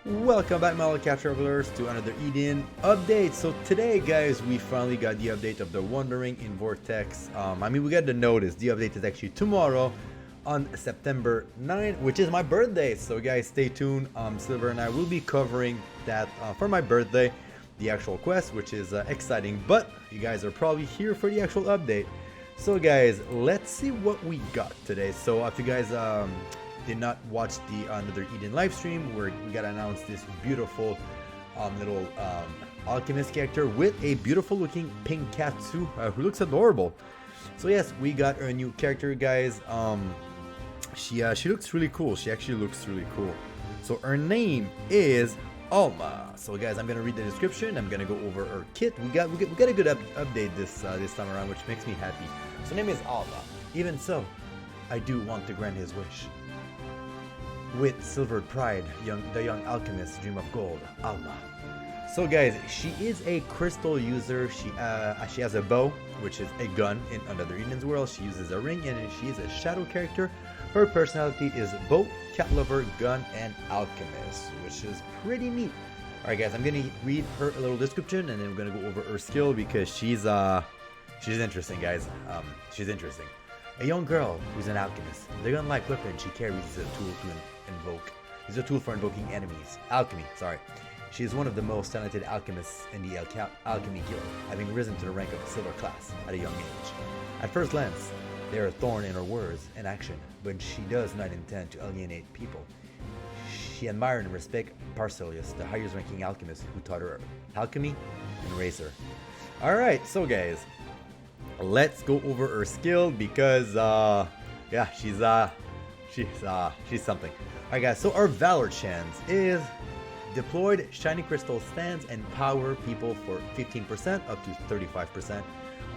Welcome back, my cat travelers, to another Eden update. So today, guys, we finally got the update of the Wandering in Vortex. We got the notice. The update is actually tomorrow on September 9th, which is my birthday. So guys, stay tuned. Silver and I will be covering that for my birthday, the actual quest, which is exciting. But you guys are probably here for the actual update. So guys, let's see what we got today. So if you guys did not watch the another Eden live stream where we got to announce this beautiful little alchemist character with a beautiful looking pink cat too, who looks adorable. So yes, we got a new character, guys. She looks really cool. She actually looks really cool. So her name is Alma. So guys, I'm gonna read the description. I'm gonna go over her kit. We got a good update this time around, which makes me happy. So her name is Alma. Even so, I do want to grant his wish. With silvered pride, the young alchemist dream of gold, Alma. So guys, she is a crystal user. She has a bow, which is a gun in another Eden's world. She uses a ring, and she is a shadow character. Her personality is bow, cat lover, gun, and alchemist, which is pretty neat. Alright guys, I'm gonna read her a little description, and then we're gonna go over her skill because she's interesting, guys. She's interesting. A young girl who's an alchemist. The gun-like weapon she carries is a tool to invoke. Is a tool for invoking enemies. Alchemy, sorry. She is one of the most talented alchemists in the Alchemy Guild, having risen to the rank of silver class at a young age. At first glance, they are a thorn in her words and action, but she does not intend to alienate people. She admired and respects Paracelsus, the highest ranking alchemist who taught her alchemy and raised her. Alright, so guys, let's go over her skill because yeah, she's something. Alright guys, so our Valor chance is deployed shiny crystal stands and power people for 15% up to 35%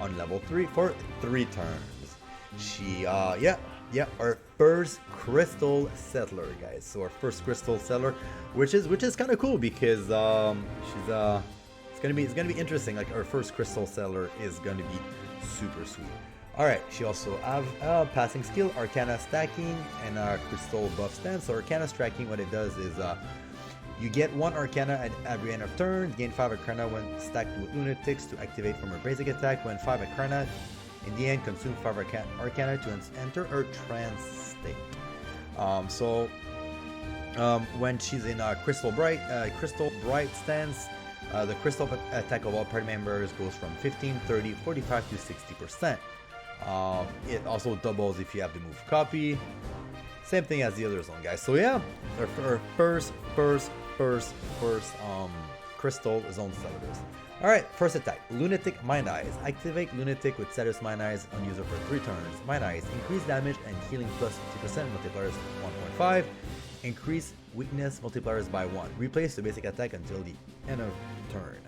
on level 3 for 3 turns. She our first crystal settler, guys. So our first crystal settler, which is kind of cool because it's gonna be interesting. Like our first crystal settler is gonna be super sweet. Alright, she also have a passing skill, Arcana stacking, and a crystal buff stance. So Arcana stacking, what it does is you get 1 Arcana at every end of turn, gain 5 Arcana when stacked with Lunatics to activate from her basic attack. When 5 Arcana in the end, consume 5 Arcana to enter her trance state. When she's in a Crystal Bright stance, the crystal attack of all party members goes from 15, 30, 45 to 60%. It also doubles if you have the move copy. Same thing as the other zone, guys. So yeah, our first crystal zone settlers. Alright, first attack, Lunatic Mind Eyes. Activate Lunatic with status Mind Eyes on user for 3 turns. Mind Eyes, increase damage and healing plus 50%, multipliers 1.5. Increase weakness multipliers by 1. Replace the basic attack until the end of turn.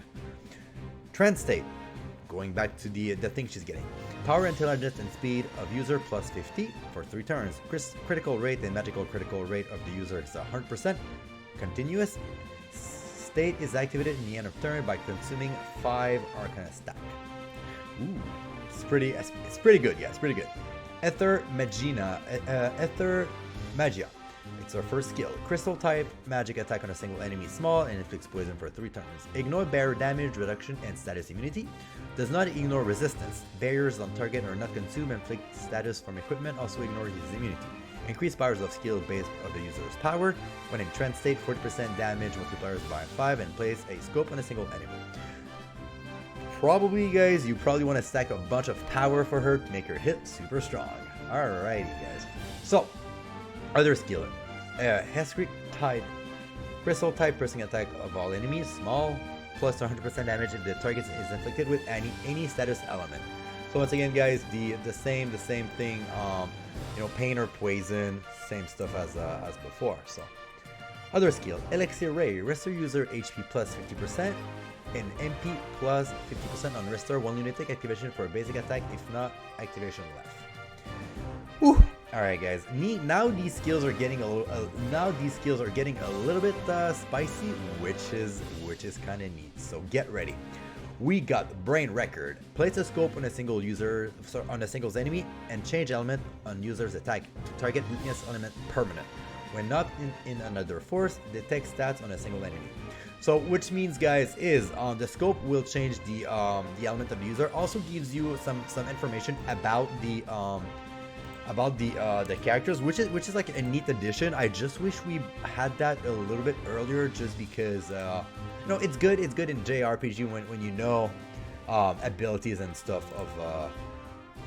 Trance State, going back to the thing she's getting. Power, intelligence, and speed of user plus 50 for 3 turns. Critical rate and magical critical rate of the user is 100%. Continuous. State is activated in the end of turn by consuming 5 Arcana stack. Ooh, it's pretty good. Yeah, it's pretty good. Ether Magia. It's our first skill. Crystal type magic attack on a single enemy small and inflicts poison for 3 turns. Ignore barrier damage reduction and status immunity. Does not ignore resistance. Barriers on target are not consumed and inflict status from equipment. Also ignore his immunity. Increase powers of skill based on the user's power. When in trance state, 40% damage multipliers by 5 and place a scope on a single enemy. Probably, guys, you probably want to stack a bunch of power for her to make her hit super strong. Alrighty, guys. So, other skill. Heskrick type. Crystal type pressing attack of all enemies. Small. Plus 100% damage if the target is inflicted with any status element. So once again, guys, the same thing. Pain or poison, same stuff as before. So, other skill, Elixir Ray, restore user HP plus 50% and MP plus 50% on restore 1 lunatic activation for a basic attack. If not, activation left. Whew. All right, guys. Now these skills are getting a little bit spicy, which is kind of neat. So get ready. We got Brain Record. Place a scope on a single's enemy and change element on user's attack to target weakness element permanent. When not in another force, detect stats on a single enemy. So, which means, guys, is the scope will change the element of the user. Also gives you some information about the characters, which is like a neat addition. I just wish we had that a little bit earlier, just because it's good in JRPG when you know abilities and stuff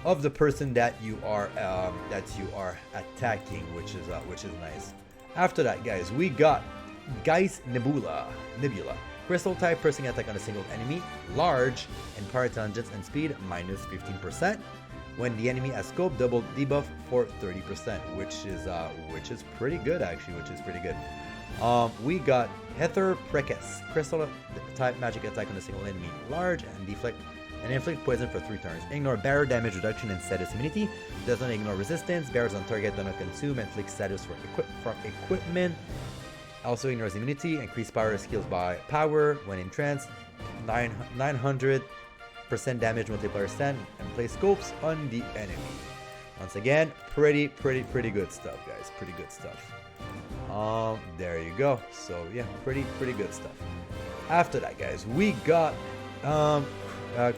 of the person that you are attacking, which is nice. After that, guys, we got Geist Nebula. Crystal type, piercing attack on a single enemy, large, and power tangents and speed minus 15%. When the enemy has scope, double debuff for 30%, which is pretty good actually. We got Heather Prekes. Crystal type magic attack on a single enemy, large, and inflict poison for 3 turns. Ignore barrier damage reduction and status immunity. Does not ignore resistance. Barriers on target do not consume. Inflict status from equipment. Also ignores immunity. Increase power skills by power when in trance. 900% damage multiplier stand, and place scopes on the enemy. Once again, pretty good stuff, guys. Pretty good stuff. There you go. So yeah, pretty good stuff. After that, guys, we got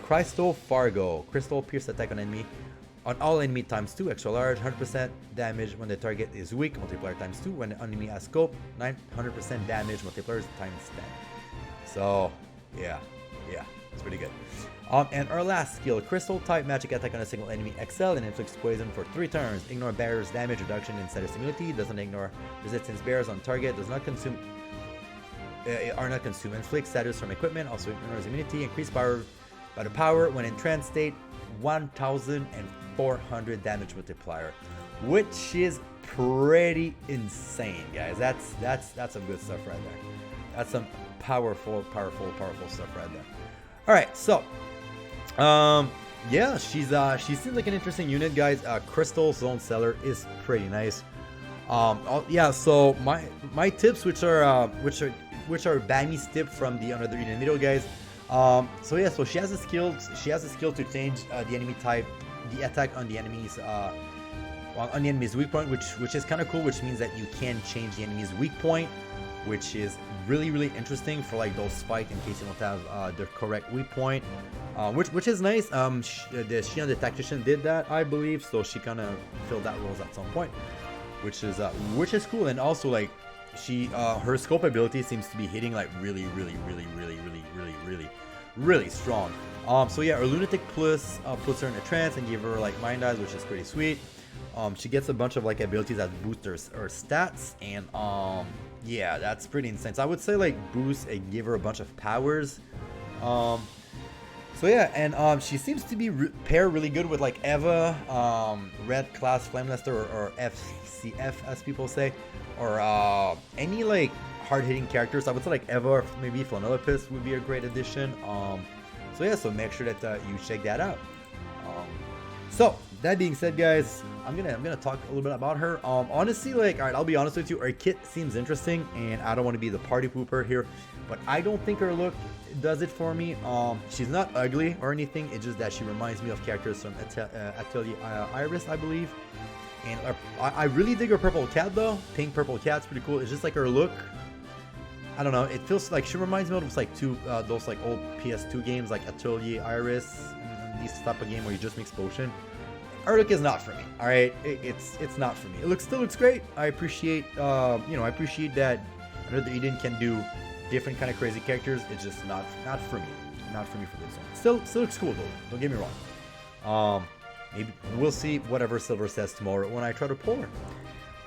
Crystal Fargo. Crystal pierce attack on enemy. On all enemy times 2, extra large, 100% damage when the target is weak, multiplier times 2. When the enemy has scope, 900% damage, multipliers times 10. So, yeah, it's pretty good. And our last skill, Crystal type magic attack on a single enemy, excel and inflicts poison for 3 turns. Ignore barriers damage reduction and status immunity. Doesn't ignore resistance barriers on target. Does not consume. Are not consumed. Inflicts status from equipment. Also ignores immunity. Increase power by the power when in trance state. 1,400 damage multiplier, which is pretty insane, guys. That's some good stuff right there. That's some powerful stuff right there. All right, so yeah, she seems like an interesting unit, guys. Crystal Zone Seller is pretty nice. Yeah, so my tips, which are Bami's tip from the Another Eden video, guys. So yeah, so she has a skill to change the enemy type, the attack on the enemy's weak point, which is kind of cool, which means that you can change the enemy's weak point, which is really interesting for like those fights in case you don't have the correct weak point, which is nice. She and the tactician did that, I believe, so she kind of filled that roles at some point, which is cool. And also, like, she her scope ability seems to be hitting like really strong. So yeah, her lunatic plus puts her in a trance and give her like mind eyes, which is pretty sweet. She gets a bunch of like abilities that boost her stats, and yeah, that's pretty insane. So I would say like boost and give her a bunch of powers. So yeah, and she seems to be paired really good with like Eva, Red Class Flamelester, or FCF as people say, or any like hard-hitting characters. I would say like Eva or maybe Flanellopus would be a great addition. So yeah, so make sure that you check that out. So that being said, guys, I'm gonna talk a little bit about her. Honestly, like, all right, I'll be honest with you, her kit seems interesting, and I don't want to be the party pooper here, but I don't think her look does it for me. She's not ugly or anything. It's just that she reminds me of characters from Atelier Iris, I believe. And I really dig her purple cat though. Pink purple cat's pretty cool. It's just like her look, I don't know, it feels like she reminds me of like those like old PS2 games like Atelier Iris, and these type of game where you just mix potion. Her look is not for me. All right, it's not for me. It still looks great. I appreciate I appreciate that Another Eden can do different kind of crazy characters. It's just not for me. Not for me for this one. Still looks cool though. Don't get me wrong. Maybe we'll see whatever Silver says tomorrow when I try to pull her.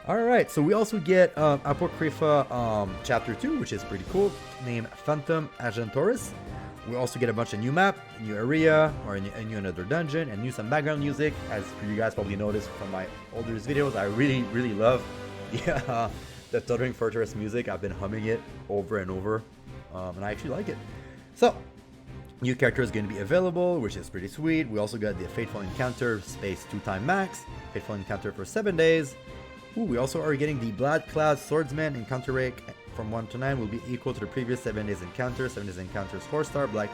Alright, so we also get Apocrypha Chapter 2, which is pretty cool, named Fatum Argentauri. We also get a bunch of new map, new area, or a new another dungeon, and some background music. As you guys probably noticed from my older videos, I really love the Thundering Fortress music. I've been humming it over and over, and I actually like it. So, new character is going to be available, which is pretty sweet. We also got the Fateful Encounter space 2x max, Fateful Encounter for 7 days. Ooh, we also are getting the Blood Cloud Swordsman encounter rate from 1 to 9 will be equal to the previous 7 days encounter. 7 days encounters 4-star Black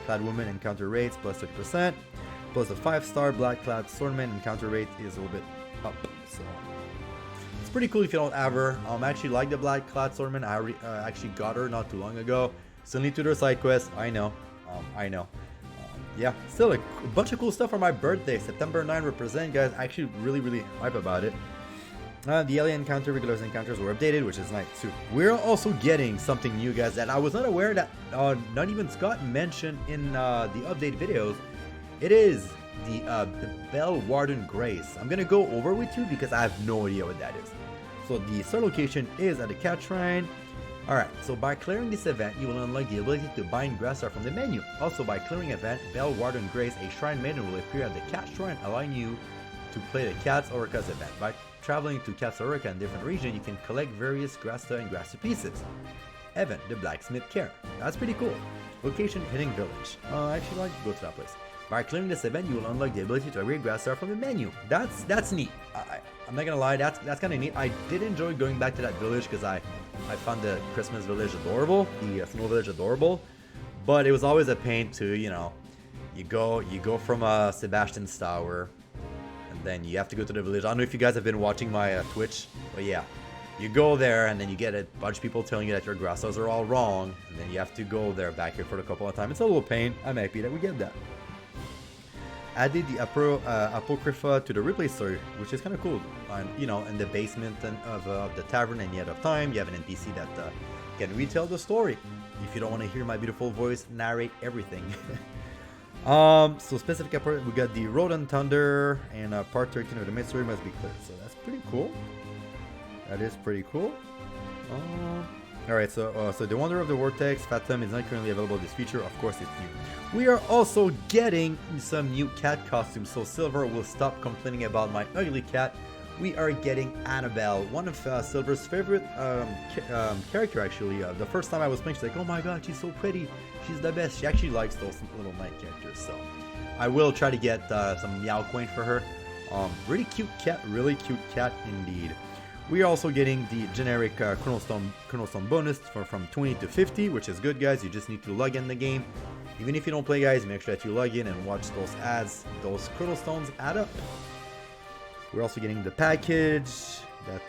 Cloud Woman encounter rates plus 30%, plus the 5-star Black Cloud Swordman encounter rate is a little bit up. It's pretty cool if you don't have her. I actually like the Black Clad Swordman. I actually got her not too long ago. Still need to do a side quest. I know. Yeah, still a bunch of cool stuff for my birthday. September 9 represent, guys. Actually really hype about it. The alien encounter, regular encounters were updated, which is nice too. We're also getting something new, guys, that I was not aware that not even Scott mentioned in the update videos. It is the Bell Warden Grace. I'm gonna go over with you because I have no idea what that is. So the start location is at the Cat Shrine. Alright, so by clearing this event, you will unlock the ability to bind Grassar from the menu. Also, by clearing event, Bell Warden Grace, a Shrine Maiden will appear at the Cat Shrine, allowing you to play the Cat's Orcas event. By traveling to Cat's Orca in different regions, you can collect various Grasta and Grasta pieces. Event, the Blacksmith Cairn. That's pretty cool. Location, Hitting Village. I actually like to go to that place. By clearing this event, you will unlock the ability to upgrade Grassar from the menu. That's neat. I'm not gonna lie, that's kind of neat. I did enjoy going back to that village because I found the Christmas village adorable, the snow village adorable, but it was always a pain to, you know, you go from Sebastian's Tower, and then you have to go to the village. I don't know if you guys have been watching my Twitch, but yeah, you go there and then you get a bunch of people telling you that your Grassars are all wrong, and then you have to go there back here for a couple of times. It's a little pain. I'm happy that we get that. Added the Apocrypha to the replay story, which is kind of cool. You know, in the basement of the tavern and yet of time, you have an NPC that can retell the story. If you don't want to hear my beautiful voice narrate everything. So specific approach, we got the Road and Thunder, and part 13 of the main story must be cleared. So that's pretty cool. That is pretty cool. Alright, so the Wonder of the Vortex, Fatum, is not currently available this feature. Of course, it's new. We are also getting some new cat costumes, so Silver will stop complaining about my ugly cat. We are getting Annabelle, one of Silver's favorite character, actually. The first time I was playing, she's like, oh my god, she's so pretty. She's the best. She actually likes those little night characters, so I will try to get some Meow Coin for her. Really cute cat indeed. We are also getting the generic Chrono Stone bonus from 20 to 50, which is good, guys. You just need to log in the game. Even if you don't play, guys, make sure that you log in and watch those ads. Those Chrono Stones add up. We're also getting the package that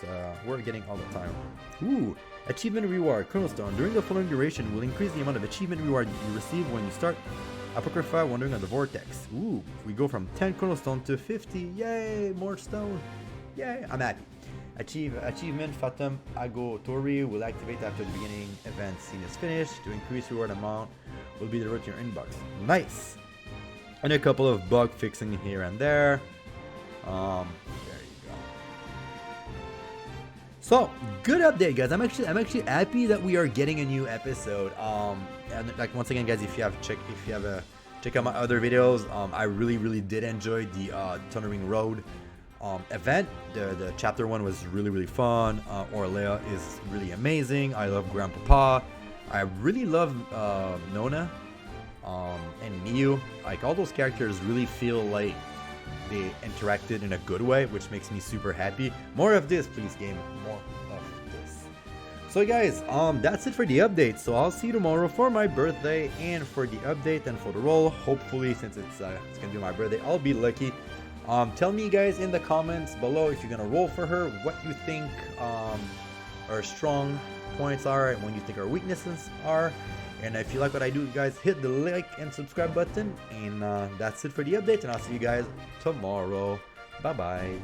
we're getting all the time. Ooh, achievement reward, Chrono Stone. During the following duration, will increase the amount of achievement reward you receive when you start Apocrypha Wandering on the Vortex. Ooh, we go from 10 Chrono Stone to 50. Yay, more stone. Yay, I'm happy. Achievement Fatum Argentauri will activate after the beginning event scene is finished. To increase reward amount will be delivered to your inbox. Nice! And a couple of bug fixing here and there. There you go. So, good update, guys. I'm actually happy that we are getting a new episode. And like once again, guys, if you have check out my other videos, I really did enjoy the Thundering Road event. The chapter 1 was really fun. Orlea is really amazing. I love Grandpapa. I really love Nona and Miyu. Like, all those characters really feel like they interacted in a good way, which makes me super happy. More of this, please, game. More of this. So guys, that's it for the update. So I'll see you tomorrow for my birthday and for the update and for the roll. Hopefully, since it's gonna be my birthday, I'll be lucky. Tell me, guys, in the comments below if you're gonna roll for her, what you think her strong points are and what you think her weaknesses are. And if you like what I do, guys, hit the like and subscribe button. And that's it for the update, and I'll see you guys tomorrow. Bye bye.